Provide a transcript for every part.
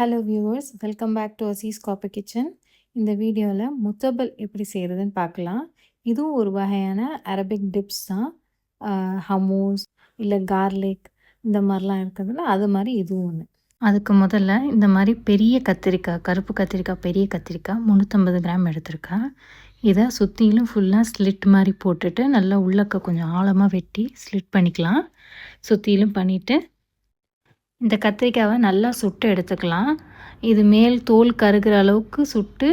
Hello viewers, welcome back to Asees copper kitchen. இந்த வீடியோவில் முத்தபல் எப்படி செய்கிறதுன்னு பார்க்கலாம். இதுவும் ஒரு வகையான அரபிக் டிப்ஸ் தான். ஹமூஸ் இல்லை கார்லிக் இந்த மாதிரிலாம் இருக்கிறதுல அது மாதிரி இதுவும் ஒன்று. அதுக்கு முதல்ல இந்த மாதிரி பெரிய கத்திரிக்காய், கருப்பு கத்திரிக்காய், பெரிய கத்திரிக்காய் 350 கிராம் எடுத்திருக்கேன். இதை சுற்றிலும் ஃபுல்லாக ஸ்லிட் மாதிரி போட்டுட்டு நல்லா உள்ளக்க கொஞ்சம் ஆழமாக வெட்டி ஸ்லிட் பண்ணிக்கலாம். சுற்றிலும் பண்ணிவிட்டு இந்த கத்திரிக்காவை நல்லா சுட்டு எடுத்துக்கலாம். இது மேல் தோல் கருகிற அளவுக்கு சுட்டு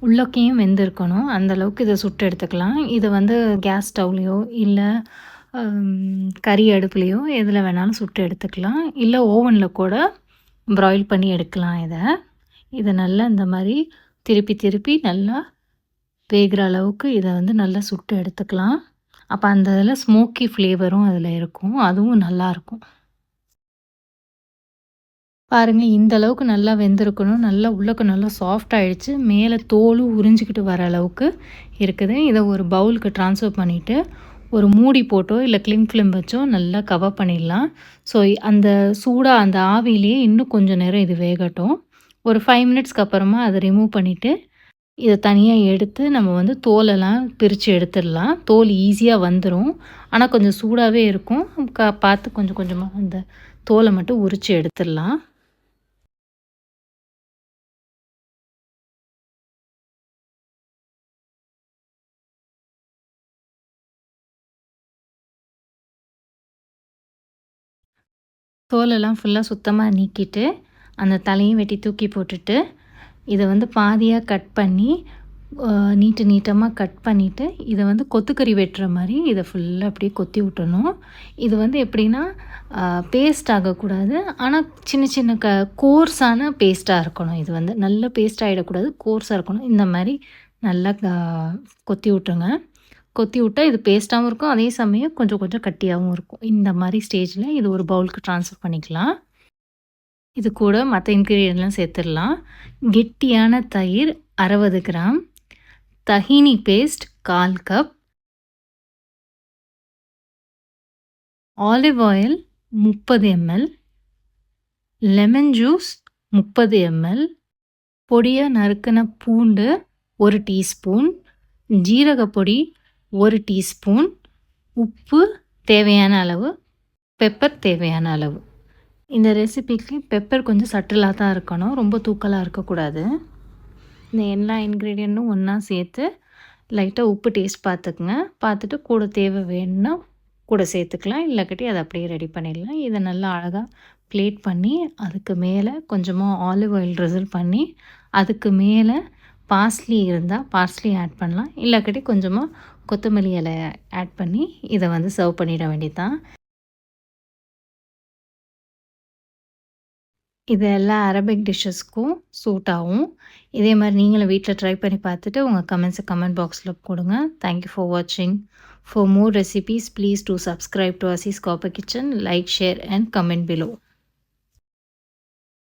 உள்ளக்கையும் வெந்திருக்கணும். அந்தளவுக்கு இதை சுட்டு எடுத்துக்கலாம். இதை கேஸ் ஸ்டவ்லேயோ இல்லை கறி அடுப்புலேயோ எதில் வேணாலும் சுட்டு எடுத்துக்கலாம். இல்லை ஓவனில் கூட ப்ராயில் பண்ணி எடுக்கலாம். இதை நல்லா இந்த மாதிரி திருப்பி திருப்பி நல்லா வேகிற அளவுக்கு இதை நல்லா சுட்டு எடுத்துக்கலாம். அப்போ அந்த இதில் ஸ்மோக்கி ஃப்ளேவரும் அதில் இருக்கும். அதுவும் நல்லாயிருக்கும். பாருங்கள், இந்த அளவுக்கு நல்லா வெந்திருக்கணும். நல்லா உள்ளக்க நல்லா சாஃப்ட் ஆகிடுச்சு. மேலே தோலும் உறிஞ்சிக்கிட்டு வர அளவுக்கு இருக்குது. இதை ஒரு பவுலுக்கு ட்ரான்ஸ்ஃபர் பண்ணிவிட்டு ஒரு மூடி போட்டோ இல்லை கிளிங் ஃபிலிம் வச்சோ நல்லா கவர் பண்ணிடலாம். ஸோ அந்த சூடாக அந்த ஆவிலேயே இன்னும் கொஞ்சம் நேரம் இது வேகட்டும். ஒரு 5 மினிட்ஸ்க்கு அப்புறமா அதை ரிமூவ் பண்ணிவிட்டு இதை தனியாக எடுத்து நம்ம தோலெல்லாம் பிரித்து எடுத்துடலாம். தோல் ஈஸியாக வந்துடும். ஆனால் கொஞ்சம் சூடாகவே இருக்கும். பார்த்து கொஞ்சம் கொஞ்சமாக அந்த தோலை மட்டும் உரித்து எடுத்துடலாம். தோலெல்லாம் ஃபுல்லாக சுத்தமாக நீக்கிட்டு அந்த தலையும் வெட்டி தூக்கி போட்டுட்டு இதை பாதியாக கட் பண்ணி நீட்டமாக கட் பண்ணிவிட்டு இதை கொத்துக்கறி வெட்டுற மாதிரி இதை ஃபுல்லாக அப்படியே கொத்தி விட்டணும். இது எப்படின்னா பேஸ்ட் ஆகக்கூடாது. ஆனால் சின்ன சின்ன கோர்ஸான பேஸ்ட்டாக இருக்கணும். இது நல்ல பேஸ்ட் ஆகிடக்கூடாது, கோர்ஸாக இருக்கணும். இந்த மாதிரி நல்லா கொத்தி விட்டுருங்க. கொத்தி விட்டால் இது பேஸ்ட்டாகவும் இருக்கும், அதே சமயம் கொஞ்சம் கொஞ்சம் கட்டியாகவும் இருக்கும். இந்த மாதிரி ஸ்டேஜில் இது ஒரு பவுலுக்கு ட்ரான்ஸ்ஃபர் பண்ணிக்கலாம். இது கூட மற்ற இன்க்ரீடியன்ட்லாம் சேர்த்துடலாம். கெட்டியான தயிர் 60 gram, tahini paste 1/4 cup, olive oil 30 ml, lemon juice 30 ml, பொடியாக நறுக்கின பூண்டு 1 டீஸ்பூன், ஜீரகப்பொடி 1 டீஸ்பூன், உப்பு தேவையான அளவு, பெப்பர் தேவையான அளவு. இந்த ரெசிபிக்கு பெப்பர் கொஞ்சம் சட்டிலாக தான் இருக்கணும், ரொம்ப தூக்கலாக இருக்கக்கூடாது. இந்த எல்லா இன்க்ரீடியண்ட்டும் ஒன்றா சேர்த்து லைட்டாக உப்பு டேஸ்ட் பார்த்துக்குங்க. பார்த்துட்டு கூட தேவை வேணும்னா கூட சேர்த்துக்கலாம், இல்லைக்கட்டி அதை அப்படியே ரெடி பண்ணிடலாம். இதை நல்லா அழகாக ப்ளேட் பண்ணி அதுக்கு மேலே கொஞ்சமாக ஆலிவ் ஆயில் ட்ரிசில் பண்ணி அதுக்கு மேலே பார்ஸ்லி இருந்தால் பார்ஸ்லி ஆட் பண்ணலாம், இல்லைக்கட்டி கொஞ்சமாக கொத்தமல்லி இலை ஆட் பண்ணி இதை சர்வ் பண்ணிட வேண்டியது தான். இது எல்லா அரபிக் டிஷ்ஷஸ்க்கும் சூட் ஆகும். இதே மாதிரி நீங்களும் வீட்டில் ட்ரை பண்ணி பார்த்துட்டு உங்கள் கமெண்ட்ஸை கமெண்ட் பாக்ஸில் கொடுங்க. தேங்க்யூ ஃபார் வாட்சிங். For more recipes, please do subscribe to Assis Copper Kitchen, like, share and comment below.